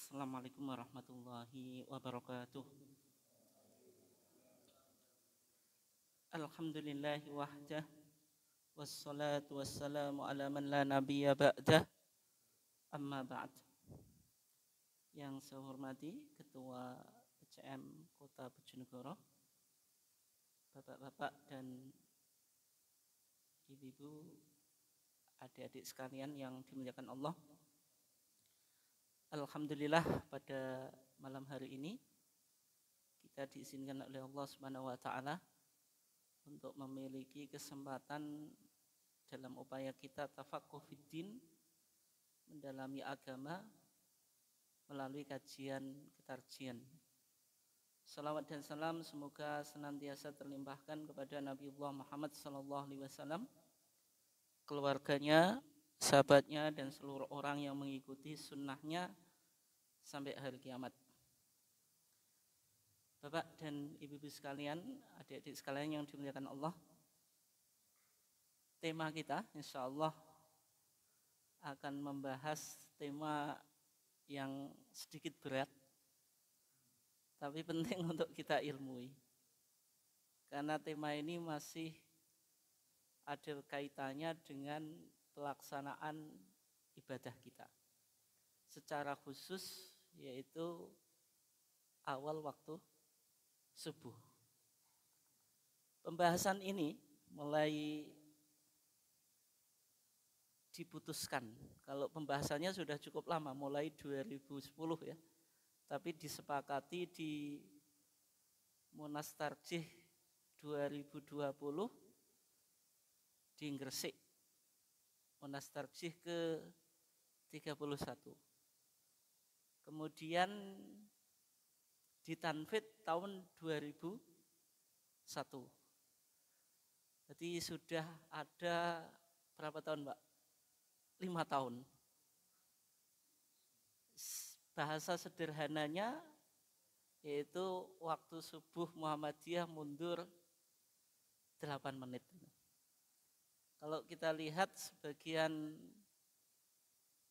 Assalamualaikum warahmatullahi wabarakatuh. Alhamdulillahi wahdah, wassalatu wassalamu ala man la nabiyya ba'dah, amma ba'd. Yang saya hormati Ketua PCM Kota Bojonegoro, Bapak-bapak dan Ibu-ibu, adik-adik sekalian yang dimuliakan Allah. Alhamdulillah pada malam hari ini kita diizinkan oleh Allah Subhanahu wa taala untuk memiliki kesempatan dalam upaya kita tafaqquh fiddin, mendalami agama melalui kajian ketarjian. Salawat dan salam semoga senantiasa terlimpahkan kepada Nabiullah Muhammad SAW, keluarganya, sahabatnya, dan seluruh orang yang mengikuti sunnahnya sampai hari kiamat. Bapak dan ibu-ibu sekalian, adik-adik sekalian yang dimuliakan Allah, tema kita insya Allah akan membahas tema yang sedikit berat, tapi penting untuk kita ilmui. Karena tema ini masih ada kaitannya dengan pelaksanaan ibadah kita. Secara khusus yaitu awal waktu subuh. Pembahasan ini mulai diputuskan. Kalau pembahasannya sudah cukup lama, mulai 2010 ya. Tapi disepakati di Munas Tarjih 2020 di Gresik. Munas Tarjih ke-31. Kemudian di Tanfid tahun 2001. Jadi sudah ada berapa tahun, Pak? 5 tahun. Bahasa sederhananya yaitu waktu subuh Muhammadiyah mundur 8 menit. Kalau kita lihat sebagian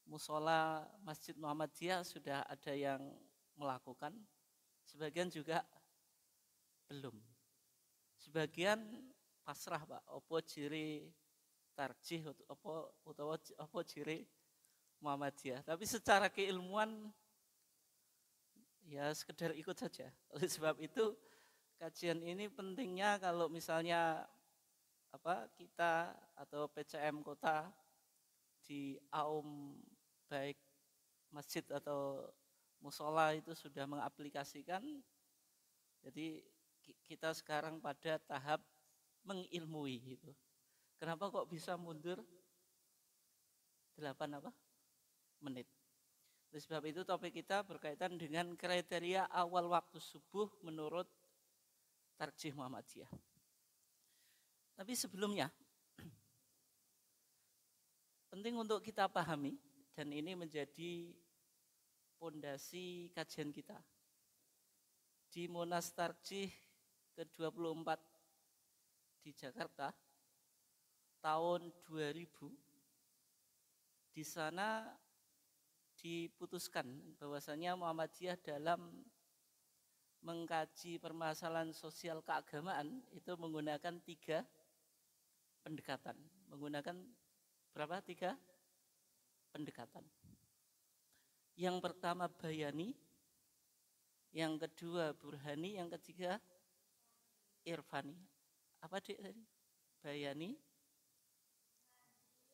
musola Masjid Muhammadiyah sudah ada yang melakukan, sebagian juga belum. Sebagian pasrah, Pak, opo ciri tarjih opo ciri Muhammadiyah. Tapi secara keilmuan ya sekedar ikut saja. Oleh sebab itu kajian ini pentingnya kalau misalnya kita atau PCM kota di AUM baik masjid atau musola itu sudah mengaplikasikan. Jadi kita sekarang pada tahap mengilmui gitu. Kenapa kok bisa mundur 8 menit? Oleh sebab itu topik kita berkaitan dengan kriteria awal waktu subuh menurut Tarjih Muhammadiyah. Tapi sebelumnya penting untuk kita pahami, dan ini menjadi pondasi kajian kita. Di Munas Tarjih ke-24 di Jakarta tahun 2000, di sana diputuskan bahwasanya Muhammadiyah dalam mengkaji permasalahan sosial keagamaan itu menggunakan 3 pendekatan. Menggunakan berapa? 3 pendekatan. Yang pertama bayani, yang kedua burhani, yang ketiga irfani. Apa Dik tadi? Bayani.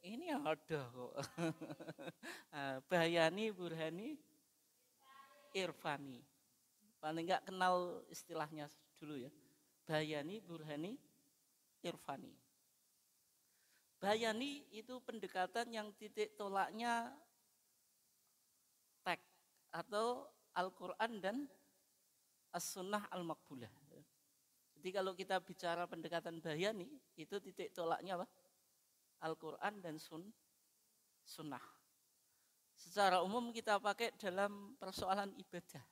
Ini ada kok. Bayani, burhani, irfani. Paling enggak kenal istilahnya dulu ya. Bayani, burhani, irfani. Bayani itu pendekatan yang titik tolaknya teks atau Al-Quran dan As-Sunnah Al-Maqbulah. Jadi kalau kita bicara pendekatan bayani, itu titik tolaknya apa? Al-Quran dan Sunnah. Secara umum kita pakai dalam persoalan ibadah.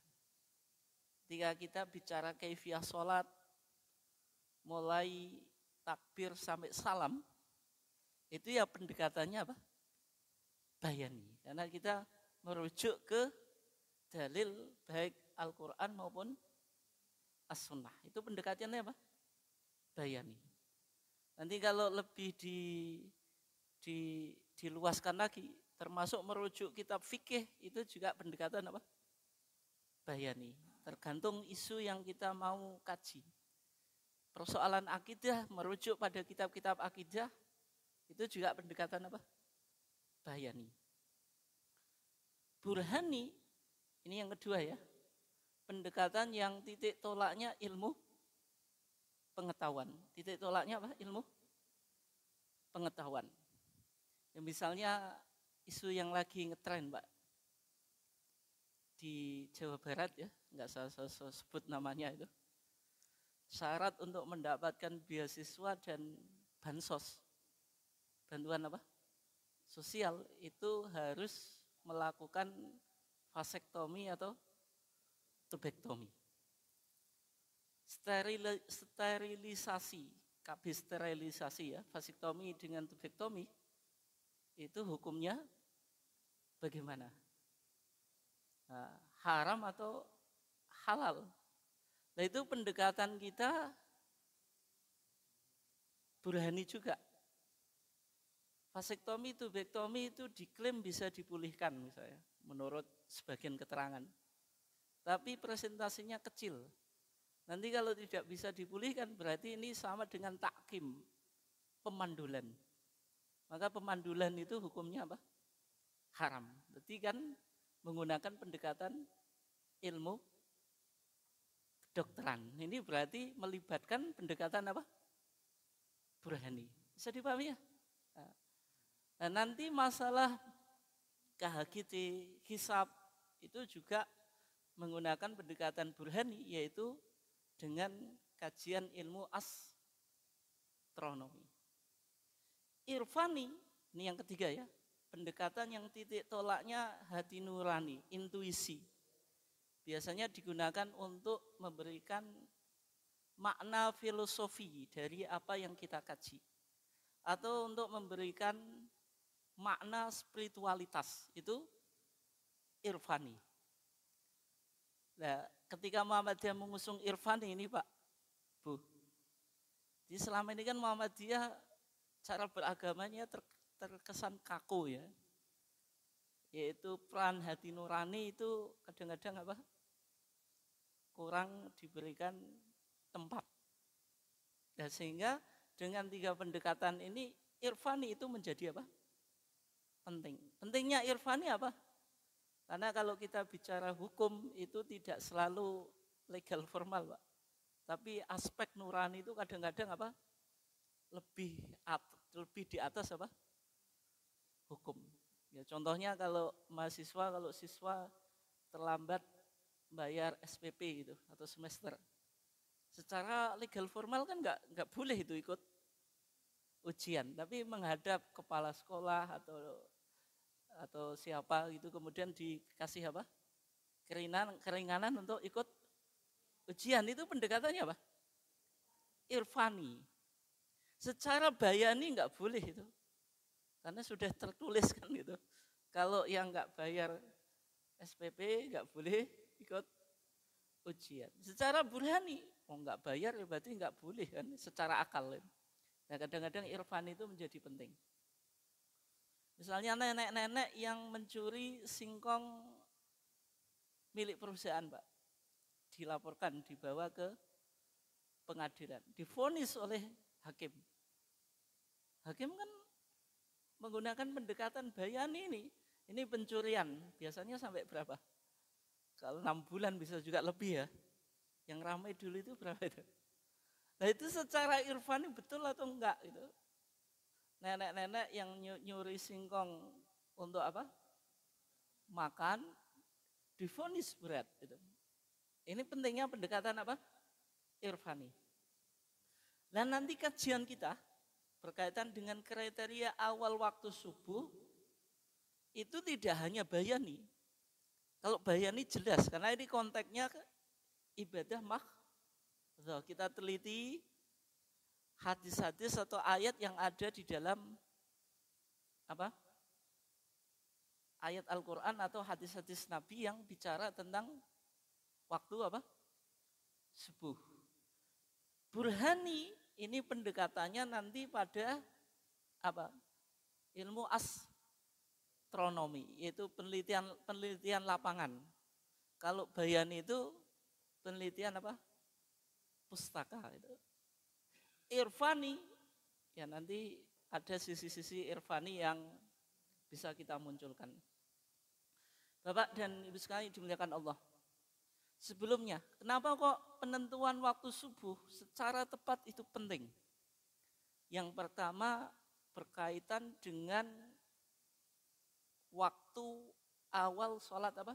Ketika kita bicara kaifiyah sholat, mulai takbir sampai salam, itu ya pendekatannya apa? Bayani. Karena kita merujuk ke dalil baik Al-Quran maupun As-Sunnah. Itu pendekatannya apa? Bayani. Nanti kalau lebih diluaskan lagi, termasuk merujuk kitab fikih, itu juga pendekatan apa? Bayani. Tergantung isu yang kita mau kaji. Persoalan akidah merujuk pada kitab-kitab akidah, itu juga pendekatan apa? Bayani. Burhani, ini yang kedua ya, pendekatan yang titik tolaknya ilmu pengetahuan. Titik tolaknya apa? Ilmu pengetahuan. Ya, misalnya isu yang lagi ngetren, Pak, di Jawa Barat ya, nggak saya sebut namanya itu. Syarat untuk mendapatkan beasiswa dan bansos, bantuan apa? Sosial, itu harus melakukan vasektomi atau tubektomi. Sterilisasi, KB sterilisasi ya, vasektomi dengan tubektomi, itu hukumnya bagaimana? Nah, haram atau halal? Nah, itu pendekatan kita burhani juga. Vasektomi, tubektomi itu diklaim bisa dipulihkan misalnya, menurut sebagian keterangan. Tapi presentasinya kecil. Nanti kalau tidak bisa dipulihkan berarti ini sama dengan takkim, pemandulan. Maka pemandulan itu hukumnya apa? Haram. Berarti kan menggunakan pendekatan ilmu kedokteran. Ini berarti melibatkan pendekatan apa? Burhani. Bisa dipahami ya? Nah, nanti masalah KHGT, hisab itu juga menggunakan pendekatan burhani, yaitu dengan kajian ilmu astronomi. Irfani, ini yang ketiga ya, pendekatan yang titik tolaknya hati nurani, intuisi. Biasanya digunakan untuk memberikan makna filosofi dari apa yang kita kaji. Atau untuk memberikan makna spiritualitas, itu irfani. Nah, ketika Muhammadiyah mengusung irfani ini Pak, Bu, jadi selama ini kan Muhammadiyah cara beragamanya terkesan kaku ya, yaitu peran hati nurani itu kadang-kadang apa? Kurang diberikan tempat. Dan sehingga dengan 3 pendekatan ini irfani itu menjadi apa? Penting. Pentingnya irfani apa? Karena kalau kita bicara hukum itu tidak selalu legal formal, Pak. Tapi aspek nurani itu kadang-kadang apa? Lebih di atas apa? Hukum. Ya, contohnya kalau mahasiswa, kalau siswa terlambat bayar SPP gitu atau semester, secara legal formal kan nggak boleh itu ikut ujian, tapi menghadap kepala sekolah atau siapa gitu kemudian dikasih apa? Keringanan untuk ikut ujian, itu pendekatannya apa? Irfani. Secara bayani nggak boleh itu, karena sudah tertulis kan gitu. Kalau yang nggak bayar SPP nggak boleh ikut ujian. Secara burhani, nggak bayar ya berarti nggak boleh kan, secara akal. Nah, kadang-kadang irfan itu menjadi penting. Misalnya nenek-nenek yang mencuri singkong milik perusahaan, Pak, dilaporkan, dibawa ke pengadilan, divonis oleh hakim. Hakim kan menggunakan pendekatan bayani ini pencurian, biasanya sampai berapa? Kalau 6 bulan bisa juga lebih ya. Yang ramai dulu itu berapa itu? Nah, itu secara irfani betul atau enggak itu? Nenek-nenek yang nyuri singkong untuk apa? Makan, divonis berat gitu. Ini pentingnya pendekatan apa? Irfani. Dan nanti kajian kita berkaitan dengan kriteria awal waktu subuh itu tidak hanya bayani. Kalau bayani jelas, karena ini konteksnya ibadah kita teliti hadis-hadis atau ayat yang ada di dalam apa? ayat Al-Quran atau hadis-hadis Nabi yang bicara tentang waktu apa? Subuh. Burhani ini pendekatannya nanti pada apa? Ilmu astronomi, yaitu penelitian lapangan. Kalau bayani itu penelitian apa? Pustaka itu. Irfani ya nanti ada sisi-sisi irfani yang bisa kita munculkan. Bapak dan Ibu sekalian dimuliakan Allah. Sebelumnya, kenapa kok penentuan waktu subuh secara tepat itu penting? Yang pertama berkaitan dengan waktu awal sholat apa?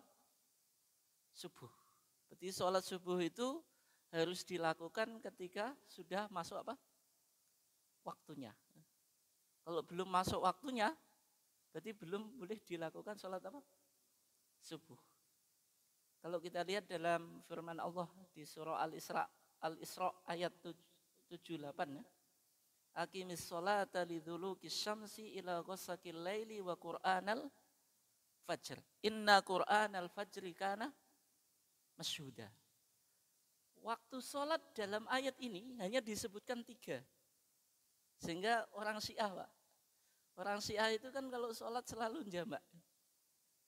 Subuh. Berarti sholat subuh itu harus dilakukan ketika sudah masuk apa? Waktunya. Kalau belum masuk waktunya, berarti belum boleh dilakukan sholat apa? Subuh. Kalau kita lihat dalam firman Allah di surah Al-Isra ayat 78 ya. Aqimis sholata lidzuluki syamsi ila ghasaqil laili wa qur'anal fajr. Inna qur'anal fajri kana masyhuda. Waktu sholat dalam ayat ini hanya disebutkan 3. Sehingga orang Syiah, Pak. Orang Syiah itu kan kalau sholat selalu jamak.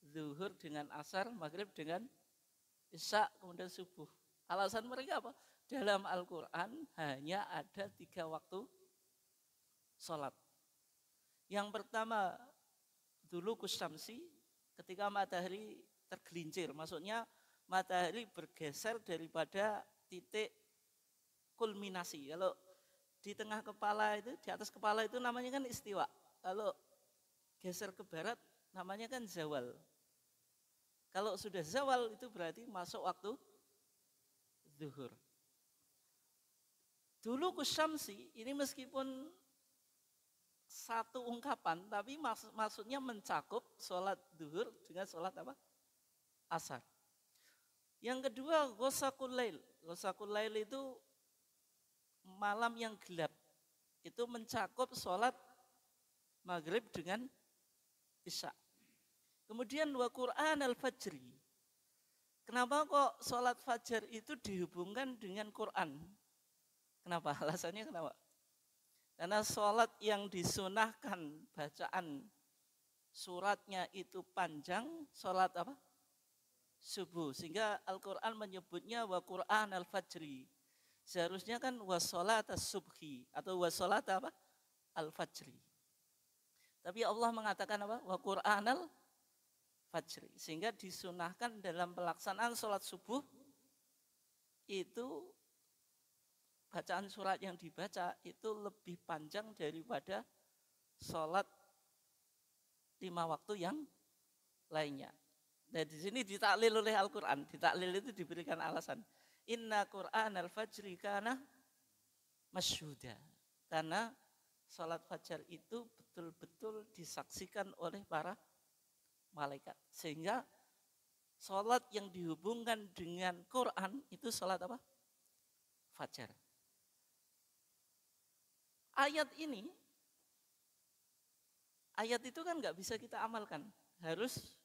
Zuhur dengan asar, maghrib dengan isya, kemudian subuh. Alasan mereka apa? Dalam Al-Quran hanya ada 3 waktu sholat. Yang pertama, dulu kusyamsi, ketika matahari tergelincir. Maksudnya matahari bergeser daripada titik kulminasi. Kalau di tengah kepala itu, di atas kepala itu namanya kan istiwa. Kalau geser ke barat namanya kan zawal. Kalau sudah zawal itu berarti masuk waktu zuhur. Dulu kusyamsi ini meskipun satu ungkapan tapi maksudnya mencakup sholat zuhur dengan sholat apa? Asar. Yang kedua ghasaqul lail. Ghasaqul lail itu malam yang gelap. Itu mencakup sholat maghrib dengan isya. Kemudian wa Qur'an al-fajri. Kenapa kok sholat fajar itu dihubungkan dengan Quran? Kenapa? Alasannya kenapa? Karena sholat yang disunahkan bacaan suratnya itu panjang, sholat apa? Subuh. Sehingga Al-Quran menyebutnya wa Qur'an al-fajri. Seharusnya kan wa sholat as-subhi atau wa sholat apa? Al-fajri. Tapi Allah mengatakan apa? Wa Qur'an al-fajri. Sehingga disunahkan dalam pelaksanaan sholat subuh itu bacaan surat yang dibaca itu lebih panjang daripada sholat 5 waktu yang lainnya. Dan di sini ditaklil oleh Al-Quran. Ditaklil itu diberikan alasan. Inna Qur'an al-fajri kana masyhuda. Karena sholat fajar itu betul-betul disaksikan oleh para malaikat. Sehingga sholat yang dihubungkan dengan Quran itu sholat apa? Fajar. Ayat itu kan nggak bisa kita amalkan. Harus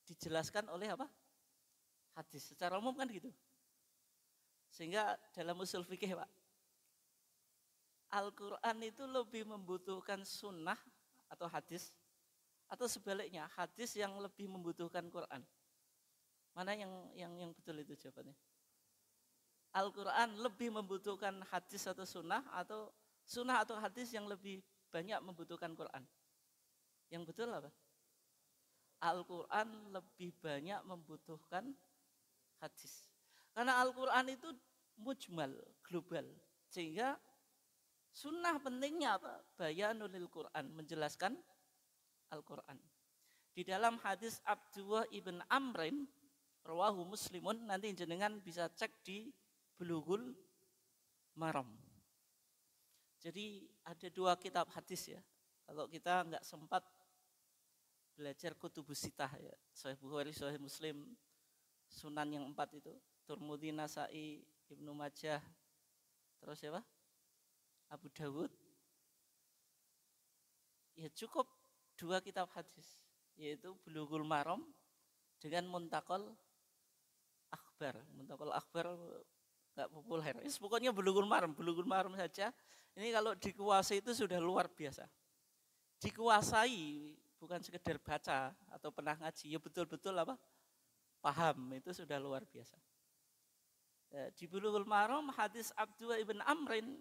dijelaskan oleh apa? Hadis. Secara umum kan gitu. Sehingga dalam usul fikih Pak, Al-Quran itu lebih membutuhkan sunnah atau hadis, atau sebaliknya hadis yang lebih membutuhkan Quran. Mana yang betul itu jawabannya? Al-Quran lebih membutuhkan hadis atau sunnah atau hadis yang lebih banyak membutuhkan Quran. Yang betul apa? Al-Quran lebih banyak membutuhkan hadis. Karena Al-Quran itu mujmal, global. Sehingga sunnah pentingnya apa? Bayanul Quran, menjelaskan Al-Quran. Di dalam hadis Abdullah ibn Amrin, rawahu Muslimun, nanti jenengan bisa cek di Bulughul Maram. Jadi ada 2 kitab hadis ya. Kalau kita nggak sempat belajar kutubus sitah ya, Sahih Bukhari, Sahih Muslim, Sunan yang 4 itu, Tirmidzi, Nasai, Ibnu Majah, terus siapa? Abu Dawud. Ya cukup 2 kitab hadis. yaitu Bulughul Maram dengan Muntakol Akbar. Muntakol Akbar nggak populer. Pokoknya Bulughul Maram saja. Ini kalau dikuasai itu sudah luar biasa. Dikuasai bukan sekedar baca atau pernah ngaji, ya betul-betul apa? Paham, itu sudah luar biasa. Di Bulughul Maram hadis Abdullah ibn Amrin,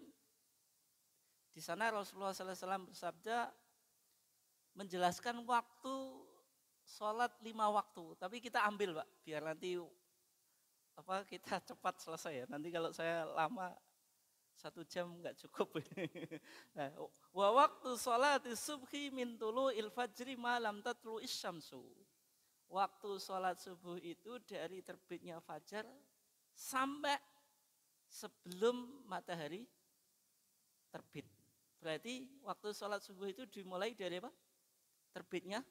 di sana Rasulullah SAW bersabda menjelaskan waktu sholat 5 waktu. Tapi kita ambil Pak, biar nanti kita cepat selesai ya. Nanti kalau saya lama 1 jam nggak cukup. Nah, wa waktu sholati subhi min tulu'il fajri ma lam tatlu'is syamsu. Waktu sholat subuh itu dari terbitnya fajar sampai sebelum matahari terbit. Berarti waktu sholat subuh itu dimulai dari apa? Terbitnya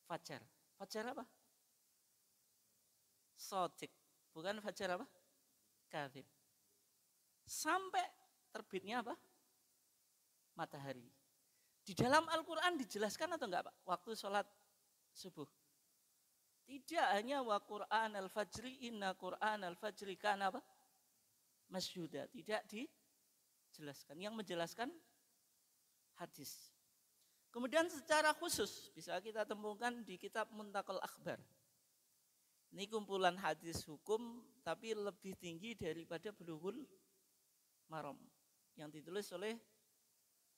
fajar. Fajar apa? Shadiq. Bukan fajar apa? Kadzib. Sampai terbitnya apa? Matahari. Di dalam Al-Quran dijelaskan atau enggak Pak? Waktu sholat subuh. Tidak hanya wa Qur'an al-fajri, inna Qur'an al-fajri kana apa? Masjuda. Tidak dijelaskan. Yang menjelaskan hadis. Kemudian secara khusus bisa kita temukan di kitab Muntakol Akbar. Ini kumpulan hadis hukum tapi lebih tinggi daripada Bulughul Maram yang ditulis oleh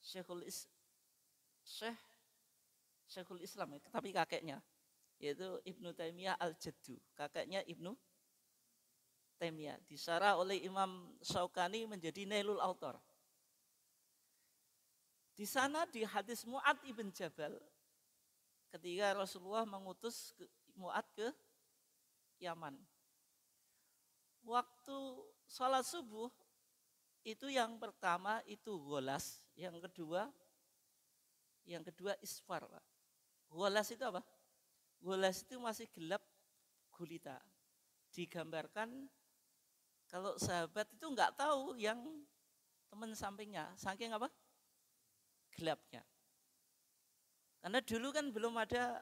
Syekhul Islam, tapi kakeknya yaitu Ibnu Taimiyah Al-Jaddu, kakeknya Ibnu Taimiyah, disyarah oleh Imam Syaukani menjadi Nailul Autar. Di sana di hadis Mu'ad ibn Jabal ketika Rasulullah mengutus Mu'ad ke Yaman. Waktu sholat subuh itu yang pertama itu gholas, yang kedua isfar Pak. Gholas itu apa? Gholas itu masih gelap gulita. Digambarkan kalau sahabat itu enggak tahu yang teman sampingnya, saking apa? Gelapnya. Karena dulu kan belum ada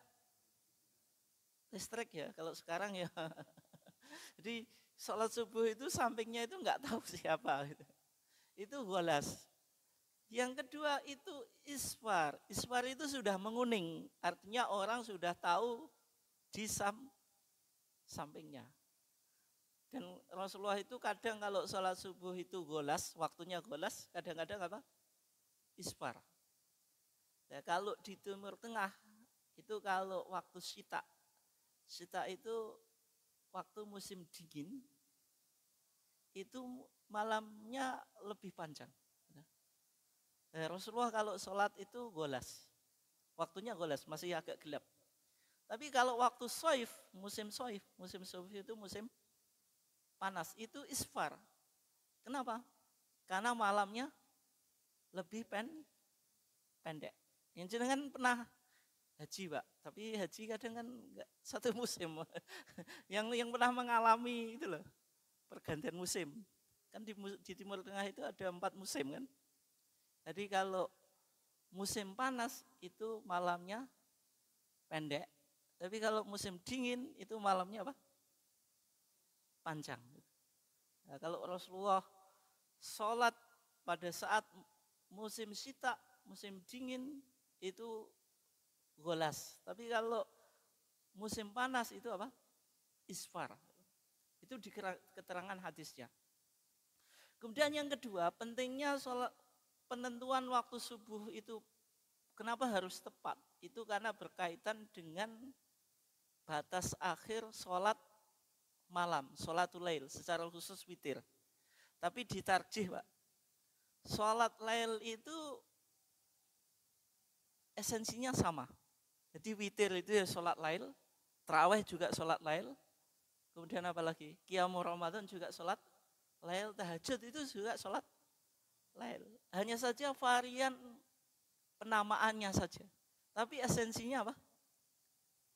listrik ya, kalau sekarang ya. Jadi sholat subuh itu sampingnya itu enggak tahu siapa gitu. Itu gholas. Yang kedua itu isfar. Isfar itu sudah menguning, artinya orang sudah tahu di sampingnya. Dan Rasulullah itu kadang kalau sholat subuh itu gholas, waktunya gholas, kadang-kadang apa? Isfar. Ya, kalau di Timur Tengah itu kalau waktu syita itu waktu musim dingin, itu malamnya lebih panjang. Rasulullah kalau sholat itu gholas, waktunya gholas, masih agak gelap. Tapi kalau waktu soif, musim soif itu musim panas, itu isfar. Kenapa? Karena malamnya lebih pendek. Yang jenengan pernah haji Pak, tapi haji kadang kan enggak satu musim. yang pernah mengalami itu loh, pergantian musim. Kan di Timur Tengah itu ada 4 musim kan. Jadi kalau musim panas itu malamnya pendek, tapi kalau musim dingin itu malamnya apa? Panjang. Nah, kalau Rasulullah sholat pada saat musim syita, musim dingin itu gholas. Tapi kalau musim panas itu apa? Isfar. Itu di keterangan hadisnya. Kemudian yang kedua, pentingnya sholat, penentuan waktu subuh itu kenapa harus tepat? Itu karena berkaitan dengan batas akhir sholat malam, sholatul lail, secara khusus witir. Tapi ditarjih Pak, sholat lail itu esensinya sama. Jadi witir itu ya sholat lail, tarawih juga sholat lail, kemudian apa lagi? Qiyamul Ramadan juga sholat lail, tahajud itu juga sholat lail. Hanya saja varian penamaannya saja. Tapi esensinya apa?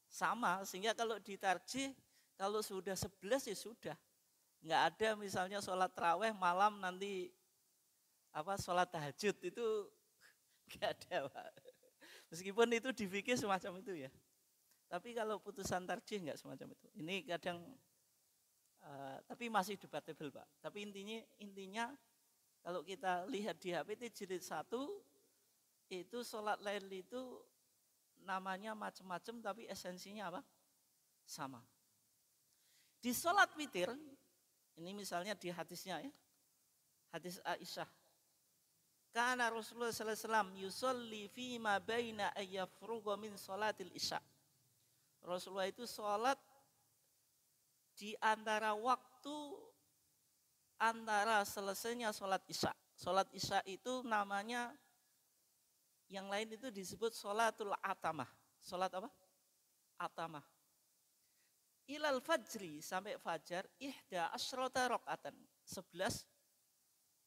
Sama, sehingga kalau ditarjih, kalau sudah 11 ya sudah. Enggak ada misalnya sholat tarawih malam nanti sholat tahajud itu enggak ada Pak. Meskipun itu di fikih semacam itu ya. Tapi kalau putusan tarjih enggak semacam itu. Ini kadang tapi masih debatable Pak. Tapi intinya kalau kita lihat di HPT jilid 1 itu sholat lail itu namanya macam-macam tapi esensinya apa? Sama. Di sholat witir, ini misalnya di hadisnya ya, hadis Aisyah. Kana Rasulullah sallallahu alaihi wasallam yusolli fi ma baina ayyafruga min sholatil isya. Rasulullah itu sholat di antara waktu antara selesainya sholat isya. Sholat isya itu namanya yang lain itu disebut sholatul atamah. Sholat apa? Atamah. Ilal fajri sampai fajar ihda asyrota rakaatan 11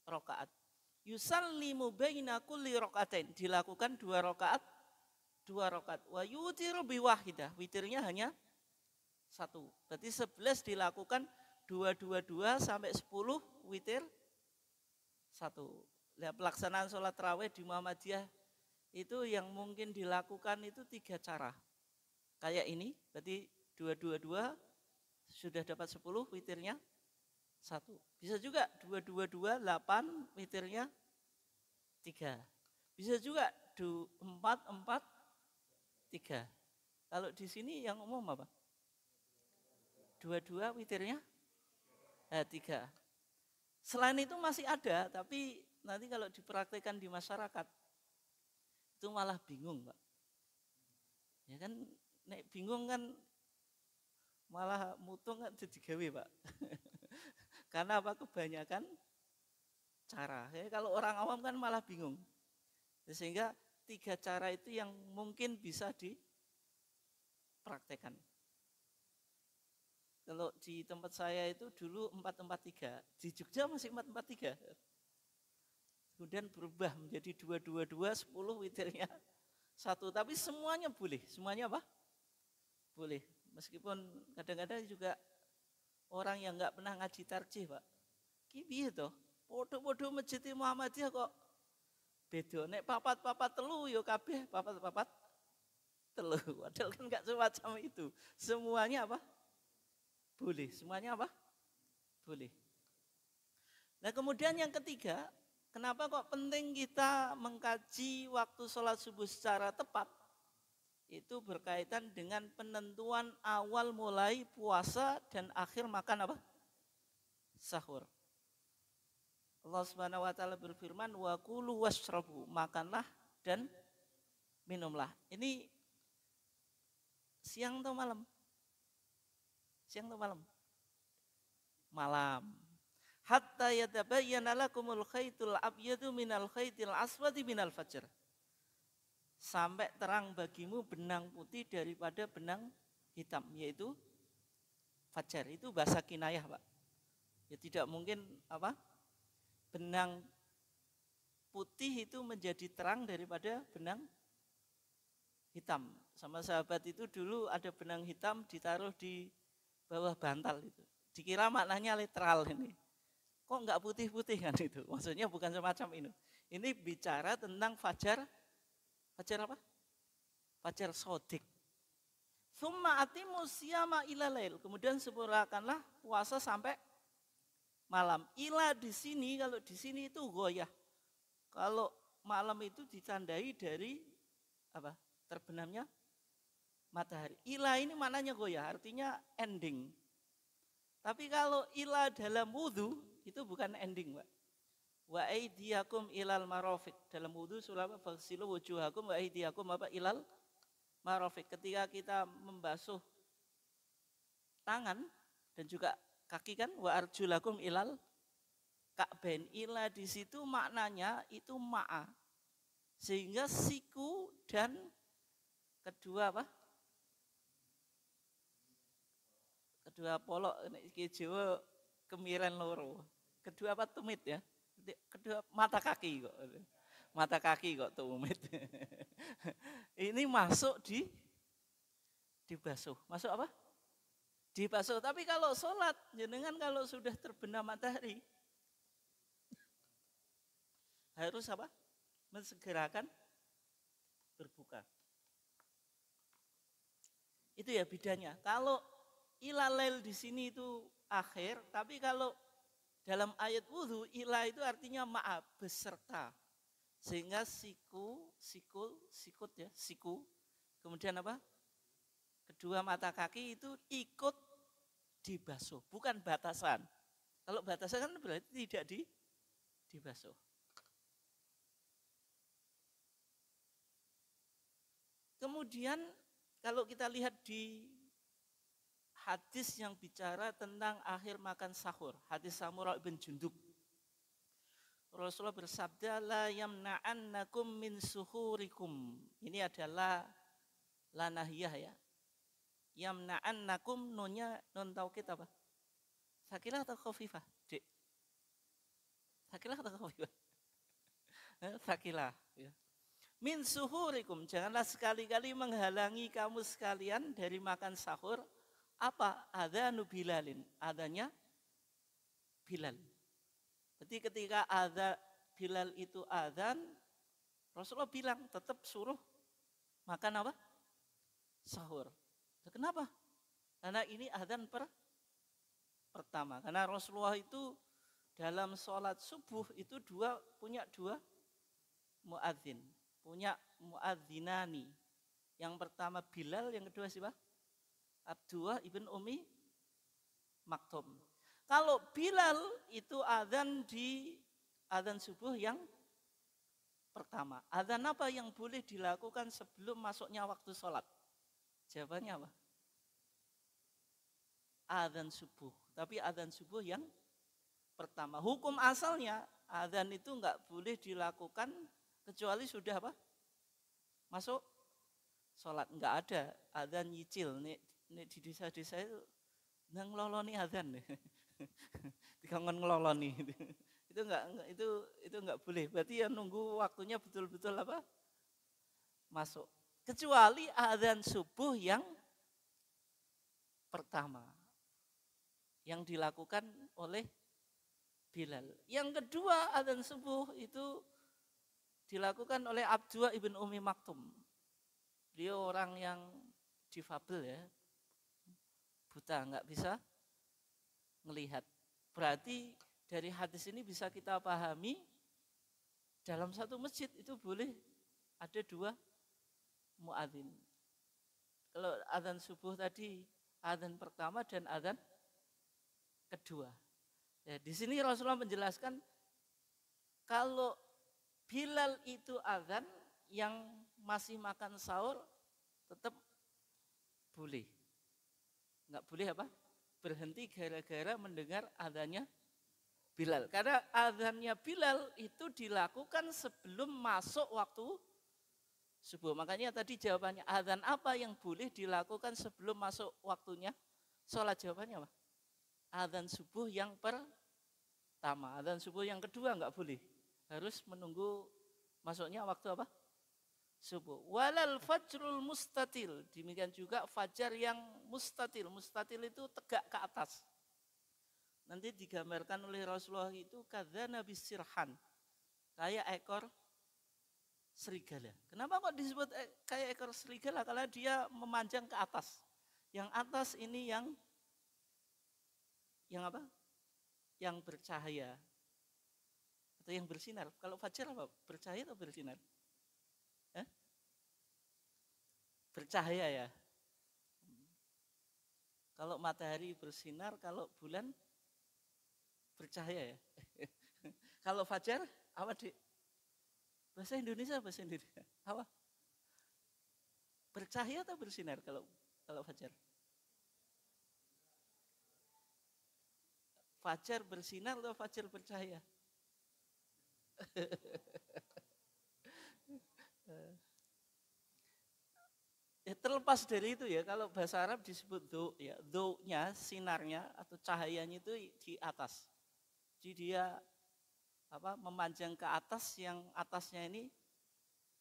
rakaat. Yusallimu baina kulli rakaatain dilakukan 2 rakaat wa yutiru biwahidah witirnya hanya 1. Berarti 11 dilakukan 2 sampai 10 witir 1. Lihat pelaksanaan sholat tarawih di Muhammadiyah itu yang mungkin dilakukan itu 3 cara. Kayak ini berarti 2 sudah dapat 10 witirnya 1. Bisa juga 2 8 witirnya 3. Bisa juga 4 3. Kalau di sini yang umum apa? 2 witirnya 3. Selain itu masih ada, tapi nanti kalau dipraktikkan di masyarakat itu malah bingung, Pak. Ya kan, nek bingung kan malah mutung kan jadi gawe, Pak. Karena apa? Kebanyakan cara. Ya, kalau orang awam kan malah bingung. Sehingga 3 cara itu yang mungkin bisa dipraktekkan. Kalau di tempat saya itu dulu 4-4-3, di Jogja masih 4-4-3. Kemudian berubah menjadi 2 10 witirnya 1. Tapi semuanya boleh. Semuanya apa? Boleh. Meskipun kadang-kadang juga orang yang enggak pernah ngaji tarjih, Pak. Ki piye to? Podo-podo masjid Muhammadiyah kok beda. Nek papat telu yo kabeh papat telu. Padahal kan enggak semacam itu. Semuanya apa? Boleh. Semuanya apa? Boleh. Nah, kemudian yang ketiga, kenapa kok penting kita mengkaji waktu sholat subuh secara tepat? Itu berkaitan dengan penentuan awal mulai puasa dan akhir makan apa? Sahur. Allah Subhanahu wa taala berfirman, "Wa kulu washrabu," makanlah dan minumlah. Ini siang atau malam? Siang atau malam? Malam. Hatta yatabayyana lakumul khaitul abyadu minal khaitil aswadi minal fajr. Sampai terang bagimu benang putih daripada benang hitam, yaitu fajar. Itu bahasa kinayah, Pak. Ya tidak mungkin apa? Benang putih itu menjadi terang daripada benang hitam. Sama sahabat itu dulu ada benang hitam ditaruh di bawah bantal itu. Dikira maknanya literal ini. Kok enggak putih-putih kan itu? Maksudnya bukan semacam ini. Ini bicara tentang fajar apa? Fajar sodik. Summa atimu siyama ila lail. Kemudian sempurnakanlah puasa sampai malam. Ila di sini, kalau di sini itu goyah. Kalau malam itu ditandai dari apa? Terbenamnya matahari. Ila ini maknanya goyah, artinya ending. Tapi kalau ila dalam wudhu, itu bukan ending, Pak. Wa aidiyakum ilal marafiq. Dalam wudhu surah faghsilu wujuhakum wa aidiyakum apa ilal marafiq. Ketika kita membasuh tangan dan juga kaki kan wa arjulakum ilal ka'bain. Ila di situ maknanya itu ma'a. Sehingga siku dan kedua apa? Kedua polok iki Jawa kemiren loro. Kedua apa tumit ya? Kedua mata kaki kok. Mata kaki kok tumit. Ini masuk dibasuh. Masuk apa? Dibasuh. Tapi kalau sholat, jenengan kalau sudah terbenam matahari, harus apa? Mensegerakan berbuka. Itu ya bedanya. Kalau ilalail di sini itu akhir, tapi kalau dalam ayat wudhu, ila itu artinya ma'a, beserta. Sehingga sikut ya, siku. Kemudian apa? Kedua mata kaki itu ikut dibasuh, bukan batasan. Kalau batasan kan berarti tidak dibasuh. Kemudian kalau kita lihat di hadis yang bicara tentang akhir makan sahur, hadis Samurah bin Jundub. Rasulullah bersabda, la yamna'annakum min suhurikum. Ini adalah la nahiyah ya. Yamna'annakum nunnya nun taukid apa? Sakilah atau khafifah? Dik. Sakilah atau khafifah? Sakilah ya. Min suhurikum, janganlah sekali-kali menghalangi kamu sekalian dari makan sahur. Apa? Adzanu Bilalin, adanya Bilal. Jadi ketika Bilal itu adzan, Rasulullah bilang tetap suruh makan apa? Sahur. Kenapa? Karena ini adzan pertama. Karena Rasulullah itu dalam sholat subuh itu punya dua muadzin. Punya muadzinani. Yang pertama Bilal, yang kedua siapa? Abdullah ibn Umi Maktum. Kalau Bilal itu adzan di adzan subuh yang pertama. Adzan apa yang boleh dilakukan sebelum masuknya waktu sholat? Jawabannya apa? Adzan subuh. Tapi adzan subuh yang pertama. Hukum asalnya adzan itu enggak boleh dilakukan kecuali sudah apa? Masuk sholat. Enggak ada adzan nyicil. Nih di desa-desa itu nang ngeloloni adzan. Dikangen ngeloloni. Itu enggak boleh. Berarti ya nunggu waktunya betul-betul apa? Masuk. Kecuali adzan subuh yang pertama. Yang dilakukan oleh Bilal. Yang kedua adzan subuh itu dilakukan oleh Abdullah ibn Umi Maktum. Beliau orang yang difabel ya, buta, nggak bisa melihat. Berarti dari hadis ini bisa kita pahami dalam satu masjid itu boleh ada dua muadzin. Kalau adzan subuh tadi adzan pertama dan adzan kedua. Ya, di sini Rasulullah menjelaskan kalau Bilal itu adzan yang masih makan sahur tetap boleh. Enggak boleh apa? Berhenti gara-gara mendengar adzannya Bilal. Karena adzannya Bilal itu dilakukan sebelum masuk waktu subuh. Makanya tadi jawabannya adzan apa yang boleh dilakukan sebelum masuk waktunya sholat? Jawabannya apa? Adzan subuh yang pertama. Adzan subuh yang kedua enggak boleh. Harus menunggu masuknya waktu apa? Subuh. Walal fajrul mustatil. Demikian juga fajar yang mustatil. Mustatil itu tegak ke atas. Nanti digambarkan oleh Rasulullah itu kadzana bisirhan. Kayak ekor serigala. Kenapa kok disebut kayak ekor serigala? Karena dia memanjang ke atas. Yang atas ini yang apa? Yang bercahaya. Atau yang bersinar. Kalau fajar apa? Bercahaya atau bersinar? Bercahaya ya. Kalau matahari bersinar, kalau bulan bercahaya ya. Kalau fajar apa Dik? Bahasa Indonesia apa? Bercahaya atau bersinar kalau fajar? Fajar bersinar atau fajar bercahaya? Ya, terlepas dari itu ya, kalau bahasa Arab disebut do, ya, do-nya, sinarnya atau cahayanya itu di atas. Jadi dia apa memanjang ke atas, yang atasnya ini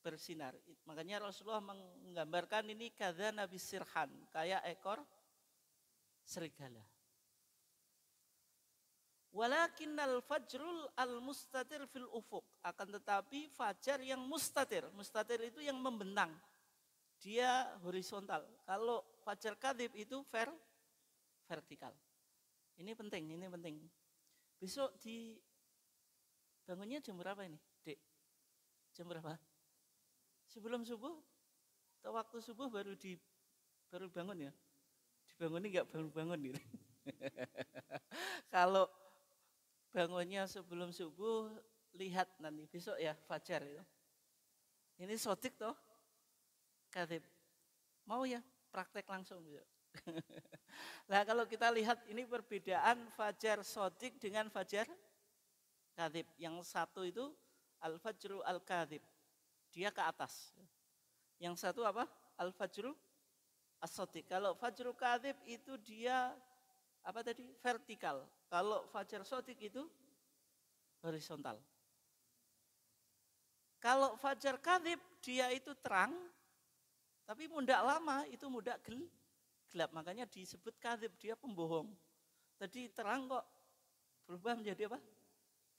bersinar. Makanya Rasulullah menggambarkan ini kadzana bisirhan, kayak ekor serigala. Walakinnal fajrul al-mustatir fil ufuq. Akan tetapi fajar yang mustatir. Mustatir itu yang membentang. Dia horizontal. Kalau fajar kadhib itu vertikal. Ini penting, ini penting. Besok bangunnya jam berapa ini, Dek? Jam berapa? Sebelum subuh atau waktu subuh baru bangun ya? Dibangunin nggak bangun-bangun gitu. Kalau bangunnya sebelum subuh, lihat nanti besok ya fajar itu. Ini sodik toh, kadhib. Mau ya praktek langsung besok. Nah kalau kita lihat ini perbedaan fajar sodik dengan fajar kadhib. Yang satu itu al-fajru al-kadhib. Dia ke atas. Yang satu apa? Al-fajru as-sodik. Kalau fajru kadhib itu dia apa tadi? Vertikal. Kalau fajar sodik itu horizontal. Kalau fajar kadhib dia itu terang, tapi muda lama itu muda gelap. Makanya disebut kadhib, dia pembohong. Tadi terang kok berubah menjadi apa?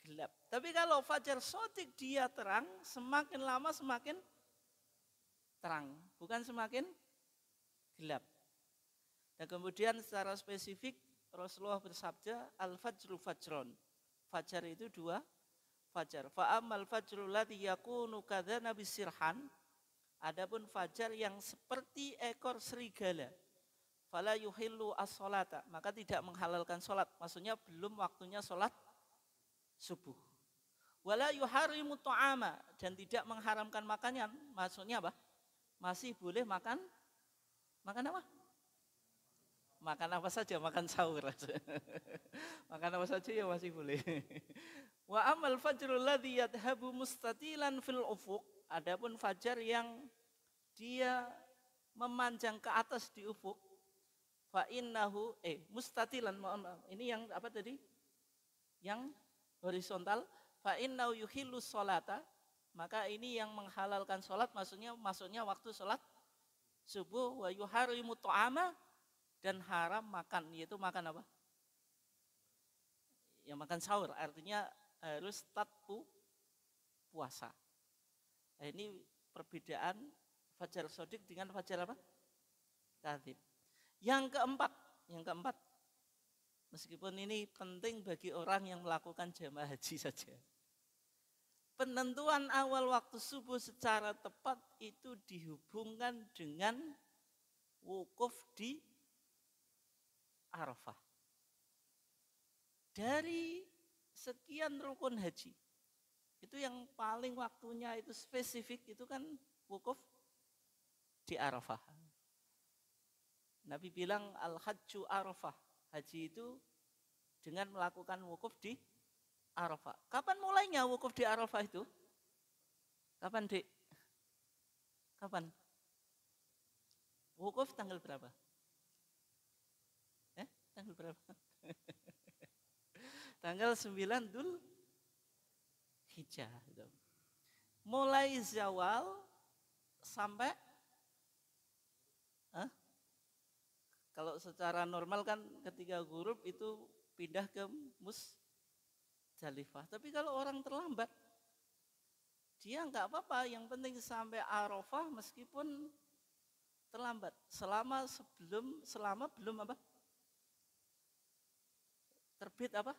Gelap. Tapi kalau fajar sodik dia terang, semakin lama semakin terang, bukan semakin gelap. Dan kemudian secara spesifik Rasulullah bersabda, al-fajru fajron. Fajar itu 2 fajar. Fa'amal fajru ladzi yakunu kadzana bisirhan. Adapun fajar yang seperti ekor serigala. Fala yuhillu as-sholata, maka tidak menghalalkan sholat. Maksudnya belum waktunya sholat subuh. Wala yuharimu ta'ama, dan tidak mengharamkan makannya. Maksudnya apa? Masih boleh makan apa? Makan apa saja, makan sahur. Makan apa saja ya masih boleh. Wa amal fajrul ladzi yadhhabu mustatilan fil ufuq. Adapun fajar yang dia memanjang ke atas di ufuk, fa innahu mustatilan, mohon maaf. Ini yang apa tadi? Yang horizontal, fa innahu yuhillu sholata, maka ini yang menghalalkan sholat, maksudnya waktu sholat subuh. Wa yuharimu ta'ama, dan haram makan, yaitu makan apa? Ya makan sahur, artinya harus puasa. Nah, ini perbedaan fajar sodik dengan fajar apa? Kadhib. Yang keempat, meskipun ini penting bagi orang yang melakukan jamaah haji saja. Penentuan awal waktu subuh secara tepat itu dihubungkan dengan wukuf di Arafah. Dari sekian rukun haji, itu yang paling waktunya itu spesifik itu kan wukuf di Arafah. Nabi bilang al-hajju Arafah. Haji itu dengan melakukan wukuf di Arafah. Kapan mulainya wukuf di Arafah itu? Kapan, Dek? Kapan? Wukuf tanggal berapa? Tanggal berapa? Tanggal 9 Dzul Hijjah. Mulai zawal sampai kalau secara normal kan ketika ghurub itu pindah ke Musdalifah. Tapi kalau orang terlambat, dia enggak apa-apa, yang penting sampai Arafah meskipun terlambat. Selama belum apa? Terbit apa?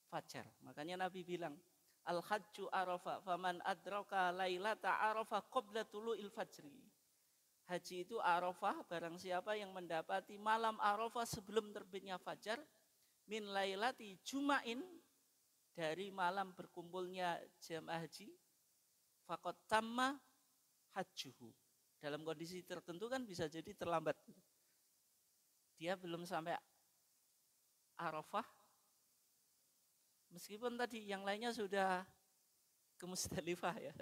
Fajar. Makanya Nabi bilang, al-hajju Arafah, faman adraka lailata Arafah qabla tulu'il fajri. Haji itu Arafah, barang siapa yang mendapati malam Arafah sebelum terbitnya fajar, min lailati juma'in, dari malam berkumpulnya jamaah haji, faqad tamma hajjuhu. Dalam kondisi tertentu kan bisa jadi terlambat. Dia belum sampai Arafah, meskipun tadi yang lainnya sudah ke Musdalifah ya,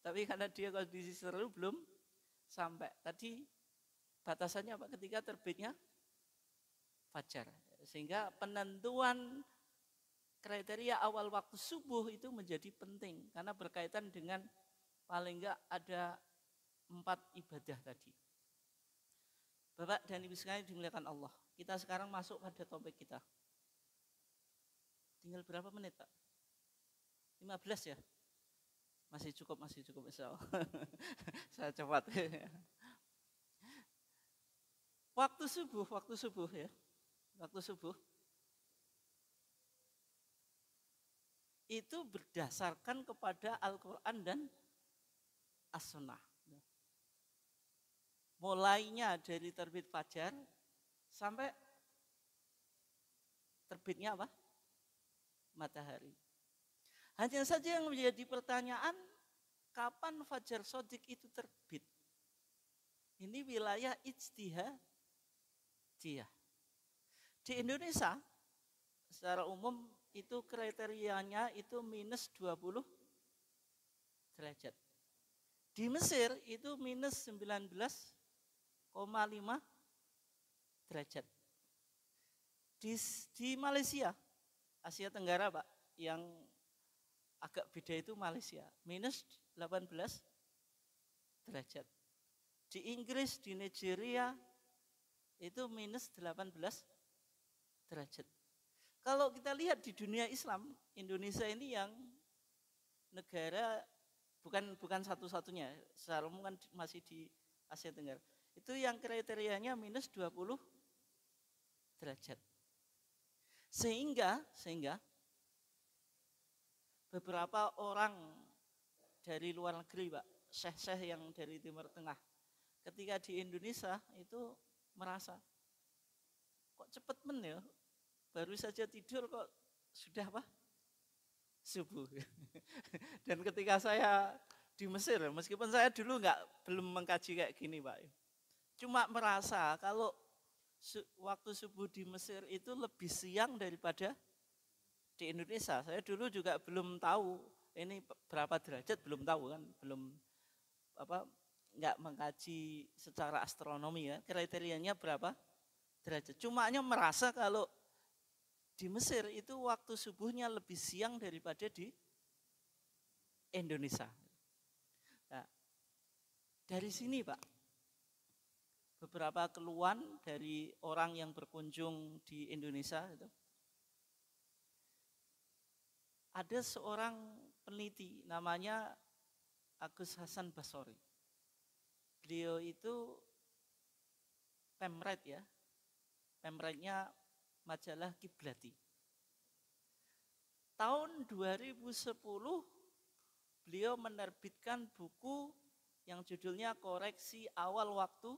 tapi karena dia kondisi seru belum sampai. Tadi batasannya apa? Ketika terbitnya fajar. Sehingga penentuan kriteria awal waktu subuh itu menjadi penting karena berkaitan dengan paling enggak ada 4 ibadah tadi. Bapak dan Ibu sekalian dimuliakan Allah. Kita sekarang masuk pada topik kita. Tinggal berapa menit, Pak? 15 ya? Masih cukup insya Allah. Saya cepat. Waktu subuh ya. Waktu subuh itu berdasarkan kepada Al-Quran dan As-Sunnah. Mulainya dari terbit fajar sampai terbitnya apa? Matahari. Hanya saja yang menjadi pertanyaan, kapan fajar sodik itu terbit? Ini wilayah ijtihadiyah. Di Indonesia, secara umum itu kriterianya itu minus 20 derajat. Di Mesir itu minus 19,5 derajat. Di Malaysia, Asia Tenggara Pak, yang agak beda itu Malaysia, minus 18 derajat. Di Inggris, di Nigeria, itu minus 18 derajat. Kalau kita lihat di dunia Islam, Indonesia ini yang negara bukan satu-satunya, secara umum kan masih di Asia Tenggara. Itu yang kriterianya minus 20 derajat. Sehingga beberapa orang dari luar negeri, Pak, syekh-syekh yang dari Timur Tengah, ketika di Indonesia itu merasa, kok cepet ya, baru saja tidur kok sudah apa? Subuh. Dan ketika saya di Mesir, meskipun saya dulu belum mengkaji kayak gini Pak, cuma merasa kalau waktu subuh di Mesir itu lebih siang daripada di Indonesia. Saya dulu juga belum tahu ini berapa derajat, belum tahu kan, belum nggak mengkaji secara astronomi ya, kriterianya berapa derajat. Cuma hanya merasa kalau di Mesir itu waktu subuhnya lebih siang daripada di Indonesia. Nah, dari sini Pak, beberapa keluhan dari orang yang berkunjung di Indonesia itu, ada seorang peneliti namanya Agus Hasan Basori. Beliau itu pemret ya, pemretnya majalah Kiblati. Tahun 2010 beliau menerbitkan buku yang judulnya Koreksi Awal Waktu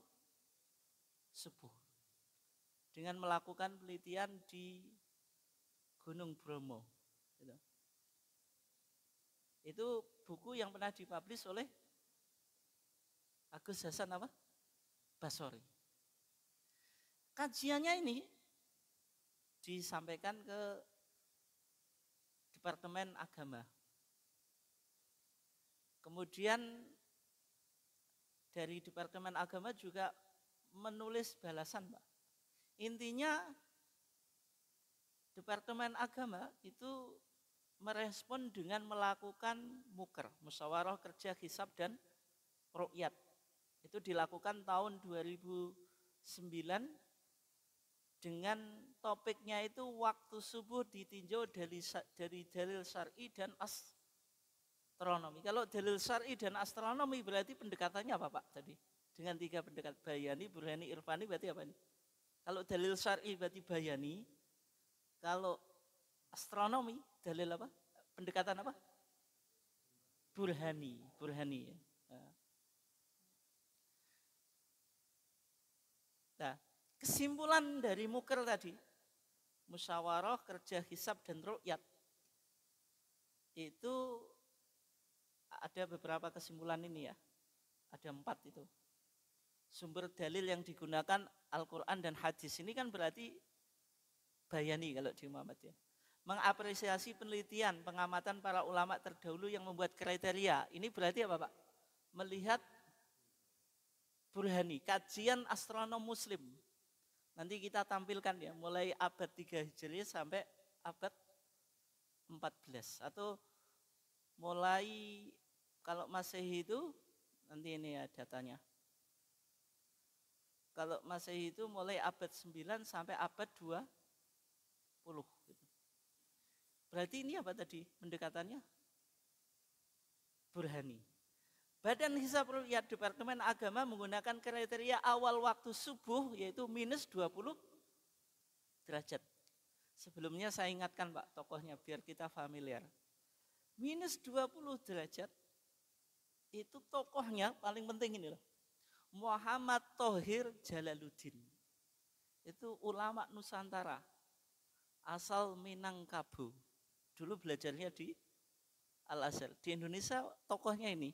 Subuh, dengan melakukan penelitian di Gunung Bromo. Itu buku yang pernah dipublish oleh Agus Hasan Basori. Kajiannya ini disampaikan ke Departemen Agama. Kemudian dari Departemen Agama juga menulis balasan, Pak. Intinya Departemen Agama itu merespon dengan melakukan muker, musyawarah kerja hisab dan ru'yat. Itu dilakukan tahun 2009 dengan topiknya itu waktu subuh ditinjau dari dalil syar'i dan astronomi. Kalau dalil syar'i dan astronomi berarti pendekatannya apa Pak tadi? Dengan 3 pendekatan, bayani, burhani, irfani, berarti apa ini? Kalau dalil syar'i berarti bayani, kalau astronomi dalil apa? Pendekatan apa? Burhani ya. Nah, kesimpulan dari muker tadi, musyawarah, kerja hisab dan ru'yat, itu ada beberapa kesimpulan ini ya. Ada 4 itu. Sumber dalil yang digunakan Al-Quran dan hadis ini kan berarti bayani kalau di Muhammadiyah. Mengapresiasi penelitian, pengamatan para ulama terdahulu yang membuat kriteria. Ini berarti apa Pak? Melihat burhani, kajian astronom muslim. Nanti kita tampilkan ya, mulai abad 3 Hijriah sampai abad 14. Atau mulai kalau Masehi itu, nanti ini ya datanya. Kalau Masehi itu mulai abad 9 sampai abad 20. Berarti ini apa tadi pendekatannya? Burhani. Badan Hisab Ru'yat Departemen Agama menggunakan kriteria awal waktu subuh yaitu minus 20 derajat. Sebelumnya saya ingatkan Pak tokohnya biar kita familiar. Minus 20 derajat itu tokohnya paling penting ini loh. Muhammad Thohir Jalaluddin. Itu ulama Nusantara. Asal Minangkabau. Dulu belajarnya di Al-Azhar. Di Indonesia tokohnya ini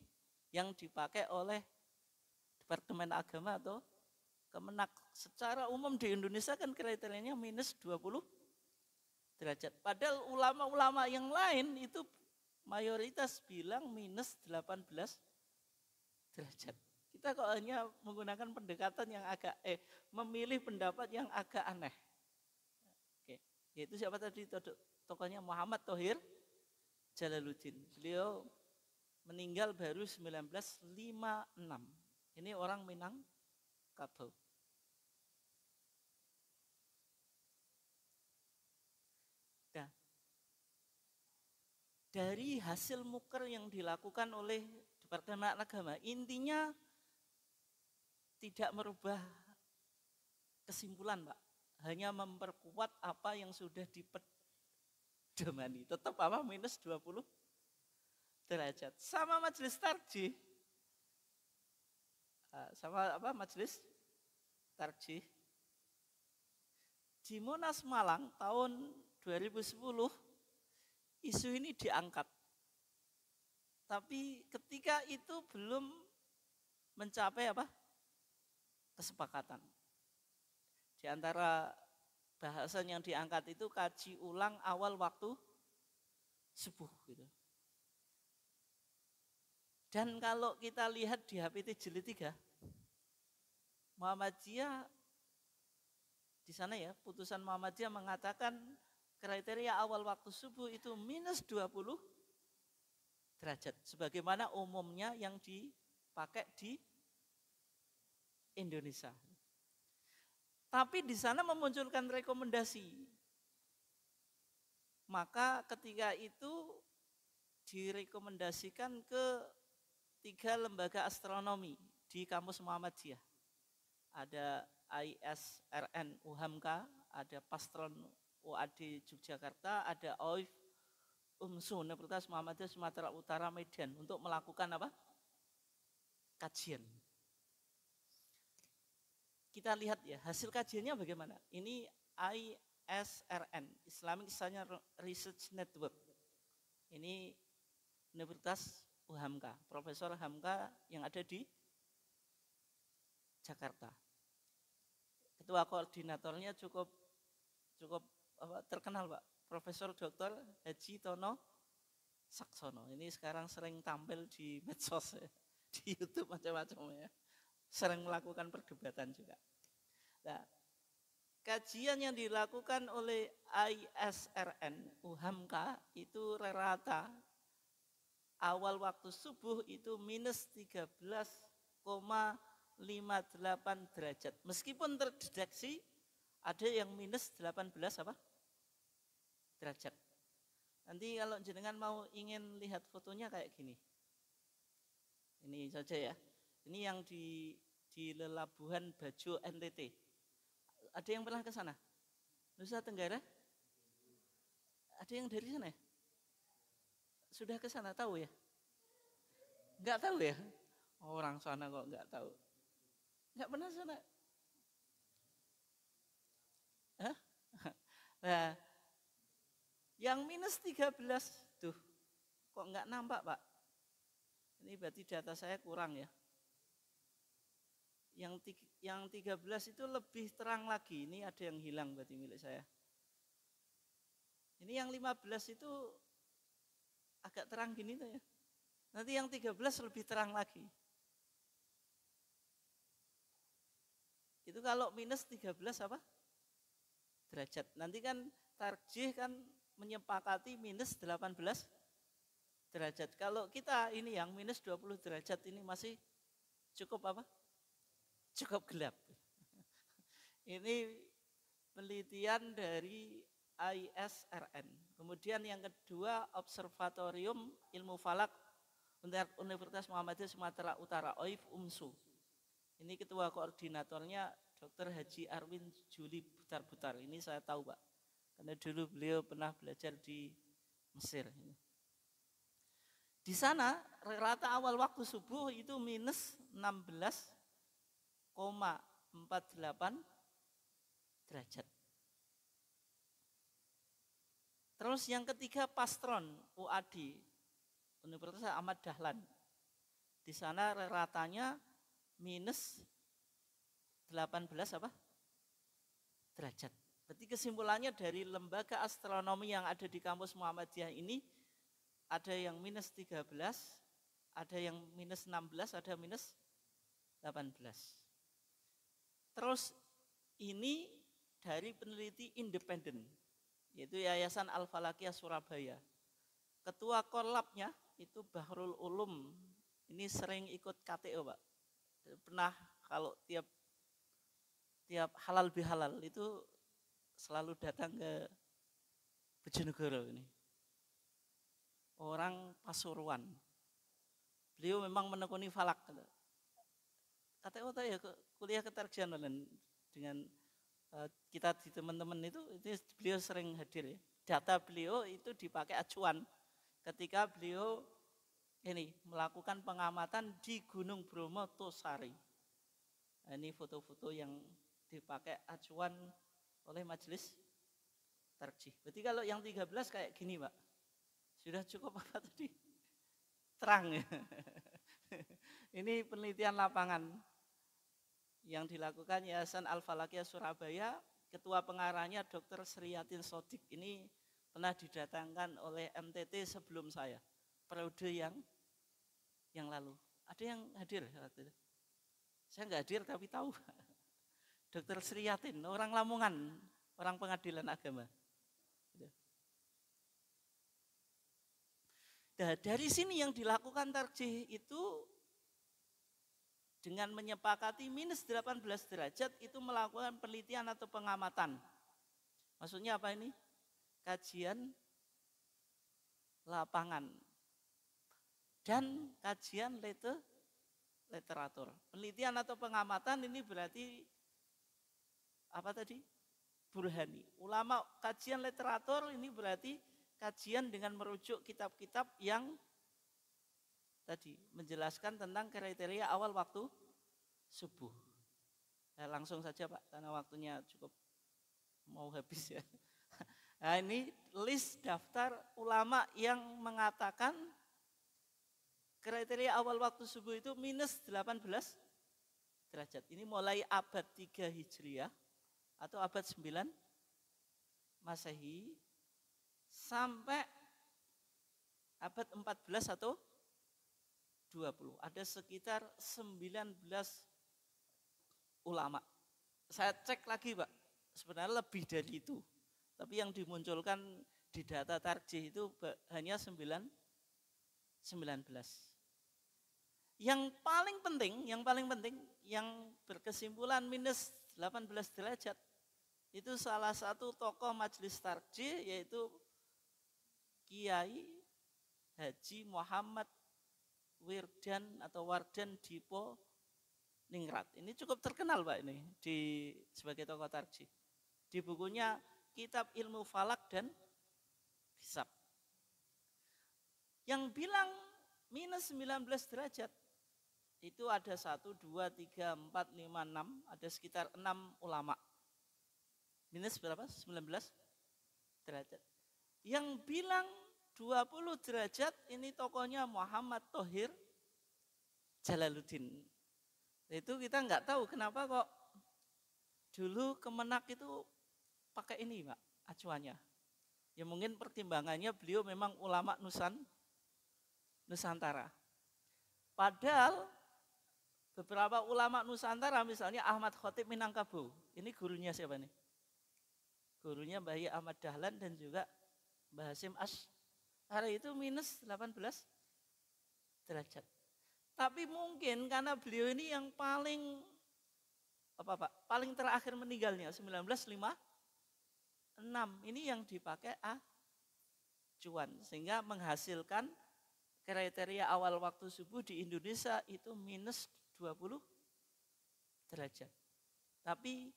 yang dipakai oleh Departemen Agama atau Kemenak. Secara umum di Indonesia kan kriterianya minus 20 derajat. Padahal ulama-ulama yang lain itu mayoritas bilang minus 18 derajat. Kita kok hanya menggunakan pendekatan yang agak, memilih pendapat yang agak aneh. Oke, yaitu siapa tadi tokohnya Muhammad Thohir Jalaluddin. Beliau meninggal baru 1956. Ini orang Minangkabau. Nah, dari hasil muker yang dilakukan oleh Departemen Agama, intinya tidak merubah kesimpulan, Pak. Hanya memperkuat apa yang sudah dipedomani. Tetap apa? Minus 20 derajat. Sama majelis tarjih. Sama apa? Majelis tarjih. Di Monas Malang tahun 2010 isu ini diangkat. Tapi ketika itu belum mencapai apa? Kesepakatan. Di antara bahasan yang diangkat itu kaji ulang awal waktu subuh gitu. Dan kalau kita lihat di HPT Jilid 3, Muhammadiyah di sana ya, putusan Muhammadiyah mengatakan kriteria awal waktu subuh itu minus 20 derajat. Sebagaimana umumnya yang dipakai di Indonesia. Tapi di sana memunculkan rekomendasi. Maka ketika itu direkomendasikan ke 3 lembaga astronomi di kampus Muhammadiyah. Ada ISRN UHAMKA, ada Pastron UAD Yogyakarta, ada OIF UMSU Universitas Muhammadiyah Sumatera Utara Medan untuk melakukan apa? Kajian. Kita lihat ya, hasil kajiannya bagaimana? Ini ISRN, Islamic Science Research Network. Ini Universitas UHAMKA, Profesor Hamka yang ada di Jakarta. Ketua koordinatornya cukup terkenal, Pak. Profesor Dr. Haji Tono Saksono. Ini sekarang sering tampil di medsos ya, di YouTube macam-macam ya. Sering melakukan perdebatan juga. Nah, kajian yang dilakukan oleh ISRN UHAMKA itu rata awal waktu subuh itu minus 13,58 derajat. Meskipun terdeteksi ada yang minus 18 apa? Derajat. Nanti kalau jenengan mau ingin lihat fotonya kayak gini. Ini saja ya. Ini yang di Lelabuhan Bajo NTT. Ada yang pernah ke sana? Nusa Tenggara? Ada yang dari sana ya? Sudah ke sana tahu ya? Enggak tahu ya? Orang sana kok enggak tahu. Enggak pernah sana. Hah? Nah, yang minus 13 tuh kok enggak nampak, Pak? Ini berarti data saya kurang ya. Yang 13 itu lebih terang lagi. Ini ada yang hilang berarti milik saya. Ini yang 15 itu agak terang gini tuh ya. Nanti yang 13 lebih terang lagi. Itu kalau minus 13 apa? Derajat. Nanti kan tarjih kan menyepakati minus 18 derajat. Kalau kita ini yang minus 20 derajat ini masih cukup apa? Cukup gelap. Ini penelitian dari ISRN. Kemudian yang kedua, Observatorium Ilmu Falak Universitas Muhammadiyah Sumatera Utara, OIF UMSU. Ini ketua koordinatornya Dr. Haji Arwin Juli Butar-Butar. Ini saya tahu Pak, karena dulu beliau pernah belajar di Mesir. Di sana rata awal waktu subuh itu minus 16,48 derajat. Terus yang ketiga Pastron UAD, Universitas Ahmad Dahlan. Di sana ratanya minus 18 derajat. Berarti kesimpulannya dari lembaga astronomi yang ada di kampus Muhammadiyah ini, ada yang minus 13, ada yang minus 16, ada minus 18. Terus ini dari peneliti independen, yaitu Yayasan Al-Falakiyah Surabaya. Ketua korlapnya itu Bahrul Ulum, ini sering ikut KTO Pak. Pernah kalau tiap halal bihalal itu selalu datang ke Bojonegoro ini. Orang Pasuruan. Beliau memang menekuni falak. KTO ya kuliah ketarjamanan dengan kita di teman-teman itu beliau sering hadir ya. Data beliau itu dipakai acuan ketika beliau ini melakukan pengamatan di Gunung Bromo Tosari. Nah, ini foto-foto yang dipakai acuan oleh majelis tarjih. Berarti kalau yang 13 kayak gini Pak, sudah cukup apa tadi? Terang ya. Ini penelitian lapangan yang dilakukan Yayasan Al-Falakiyah Surabaya, ketua pengarahnya Dr. Sriyatin Sodik. Ini pernah didatangkan oleh MTT sebelum saya, periode yang lalu. Ada yang hadir? Saya nggak hadir tapi tahu. Dr. Sriyatin, orang Lamongan, orang pengadilan agama. Nah, dari sini yang dilakukan tarjih itu dengan menyepakati minus 18 derajat itu melakukan penelitian atau pengamatan. Maksudnya apa ini? Kajian lapangan dan kajian literatur. Penelitian atau pengamatan ini berarti apa tadi? Burhani. Ulama kajian literatur ini berarti kajian dengan merujuk kitab-kitab yang tadi menjelaskan tentang kriteria awal waktu subuh. Langsung saja Pak, karena waktunya cukup mau habis ya. Nah, ini list daftar ulama yang mengatakan kriteria awal waktu subuh itu minus 18 derajat. Ini mulai abad 3 Hijriah atau abad 9 Masehi sampai abad 14 atau 20. Ada sekitar 19 ulama. Saya cek lagi Pak, sebenarnya lebih dari itu. Tapi yang dimunculkan di data tarjih itu hanya 19. Yang paling penting, yang berkesimpulan minus 18 derajat, itu salah satu tokoh majelis tarjih yaitu Kiai Haji Muhammad Wardan Dipo Ningrat. Ini cukup terkenal Pak ini sebagai tokoh tarjih. Di bukunya Kitab Ilmu Falak dan Hisab. Yang bilang minus 19 derajat itu ada 1, 2, 3, 4, 5, 6, ada sekitar 6 ulama. Minus berapa? 19 derajat. Yang bilang 20 derajat ini tokohnya Muhammad Thohir Jalaluddin. Itu kita nggak tahu kenapa kok dulu Kemenak itu pakai ini Pak, acuannya. Ya mungkin pertimbangannya beliau memang ulama Nusantara. Padahal beberapa ulama Nusantara misalnya Ahmad Khotib Minangkabau. Ini gurunya siapa nih? Gurunya Mbah Yai Ahmad Dahlan dan juga Mbah Hasim Asy'ari itu minus 18 derajat. Tapi mungkin karena beliau ini yang paling paling terakhir meninggalnya 1956. Ini yang dipakai acuan sehingga menghasilkan kriteria awal waktu subuh di Indonesia itu minus 20 derajat. Tapi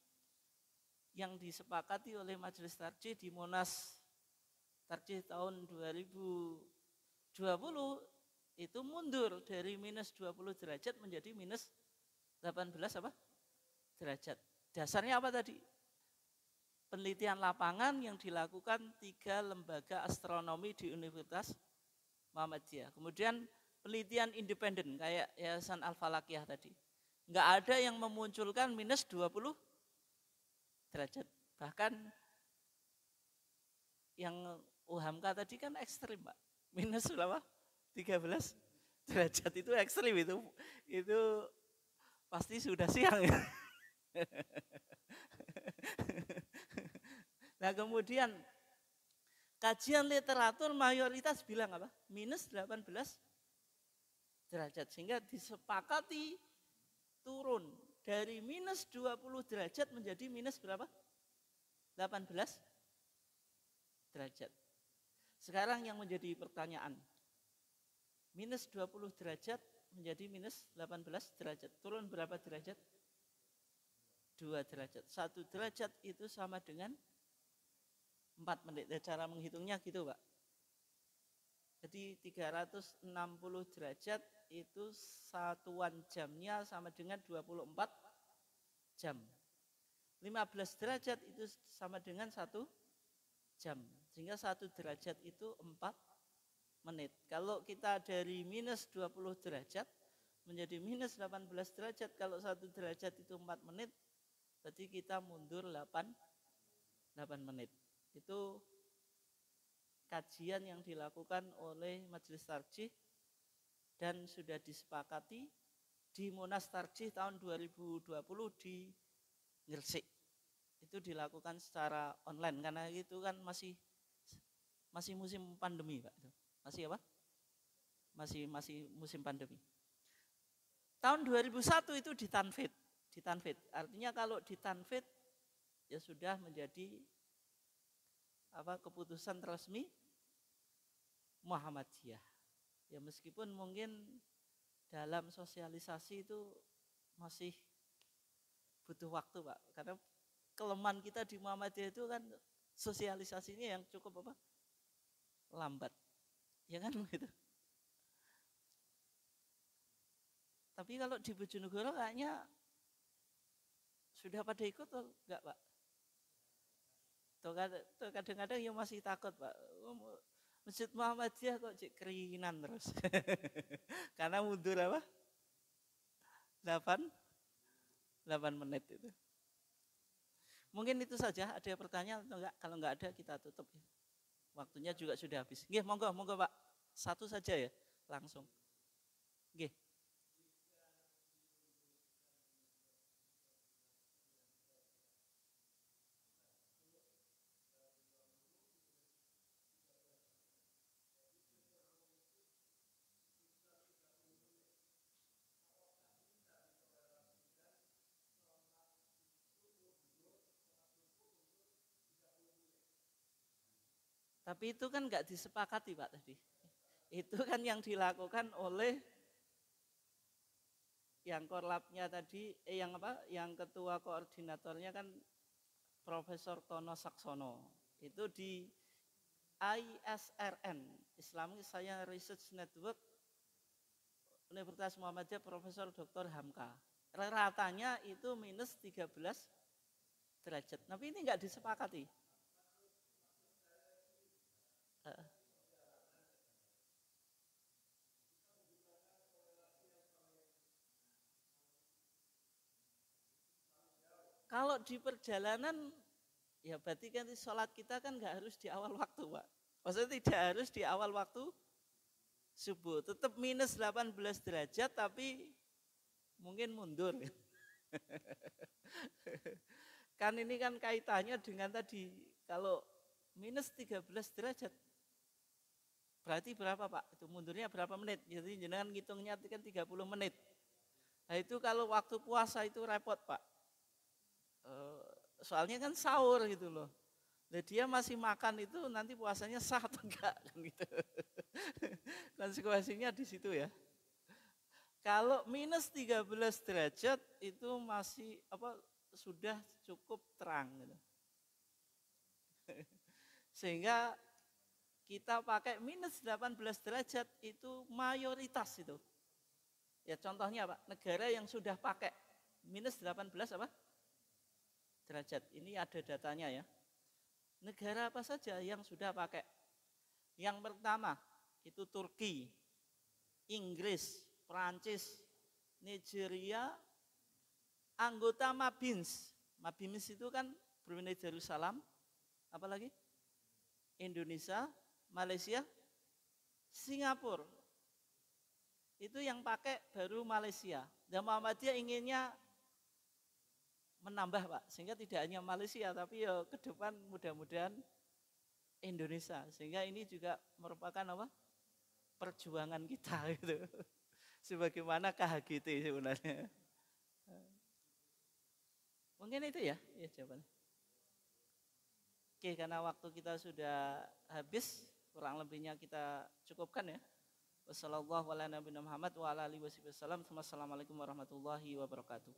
yang disepakati oleh Majelis Tarjih di Monas Tarjih tahun 2020 itu mundur dari minus 20 derajat menjadi minus 18 derajat. Dasarnya apa tadi? Penelitian lapangan yang dilakukan 3 lembaga astronomi di Universitas Muhammadiyah. Kemudian penelitian independen kayak Yayasan Al-Falakiyah tadi. Enggak ada yang memunculkan minus 20 derajat. Bahkan yang UHAMKA tadi kan ekstrim, Pak. Minus berapa? 13 derajat itu ekstrim itu pasti sudah siang ya. Nah kemudian kajian literatur mayoritas bilang apa? Minus 18 derajat. Sehingga disepakati turun dari minus 20 derajat menjadi minus berapa? 18 derajat. Sekarang yang menjadi pertanyaan. Minus 20 derajat menjadi minus 18 derajat. Turun berapa derajat? 2 derajat. 1 derajat itu sama dengan 4 menit. Cara menghitungnya gitu, Pak. Jadi 360 derajat itu satuan jamnya sama dengan 24 jam. 15 derajat itu sama dengan 1 jam. Sehingga 1 derajat itu 4 menit. Kalau kita dari minus 20 derajat menjadi minus 18 derajat, kalau 1 derajat itu 4 menit, berarti kita mundur 8 menit. Itu kajian yang dilakukan oleh Majelis Tarjih dan sudah disepakati di Monas Tarjih tahun 2020 di Gresik. Itu dilakukan secara online karena itu kan masih musim pandemi, Pak. Masih apa? Masih musim pandemi. Tahun 2001 itu ditanfid. Artinya kalau ditanfid ya sudah menjadi keputusan resmi Muhammadiyah. Ya meskipun mungkin dalam sosialisasi itu masih butuh waktu, Pak. Karena kelemahan kita di Muhammadiyah itu kan sosialisasinya yang cukup lambat. Ya kan begitu. Tapi kalau di Bojonegoro kayaknya sudah pada ikut atau enggak, Pak? Tuh kadang-kadang yang masih takut, Pak. Masjid Muhammadiyah kok cek keringinan terus. Karena mundur 8 menit itu. Mungkin itu saja. Ada pertanyaan atau enggak? Kalau enggak ada kita tutup ya. Waktunya juga sudah habis. Nggih, monggo Pak. Satu saja ya, langsung. Nggih. Tapi itu kan enggak disepakati, Pak, tadi. Itu kan yang dilakukan oleh yang korlapnya tadi, yang ketua koordinatornya kan Profesor Tono Saksono. Itu di ISRN, Islamic Science Research Network, Universitas Muhammadiyah Profesor Dr. Hamka. Ratanya itu minus 13 derajat. Tapi ini enggak disepakati. Kalau di perjalanan, ya berarti kan sholat kita kan nggak harus di awal waktu, Pak. Maksudnya tidak harus di awal waktu subuh. Tetap minus 18 derajat tapi mungkin mundur. Kan ini kan kaitannya dengan tadi, kalau minus 13 derajat, berarti berapa, Pak? Itu mundurnya berapa menit? Jadi jenengan ngitungnya kan 30 menit. Nah itu kalau waktu puasa itu repot, Pak. Soalnya kan sahur gitu loh. Nah, dia masih makan itu nanti puasanya sah atau enggak kan gitu. Konsekuensinya di situ ya. Kalau minus 13 derajat itu masih sudah cukup terang gitu. Sehingga kita pakai minus 18 derajat itu mayoritas itu. Ya contohnya Pak, negara yang sudah pakai minus 18 derajat. Ini ada datanya ya. Negara apa saja yang sudah pakai? Yang pertama itu Turki, Inggris, Prancis, Nigeria, anggota Mabins. Mabins itu kan Brunei Darussalam, apalagi? Indonesia, Malaysia, Singapura. Itu yang pakai baru Malaysia. Dan Muhammadiyah inginnya menambah Pak, sehingga tidak hanya Malaysia tapi ya ke depan mudah-mudahan Indonesia. Sehingga ini juga merupakan perjuangan kita gitu. Sebagaimana KHGT sebenarnya. Mungkin itu ya jawabannya. Oke, karena waktu kita sudah habis, kurang lebihnya kita cukupkan ya. Wassalamualaikum warahmatullahi wabarakatuh.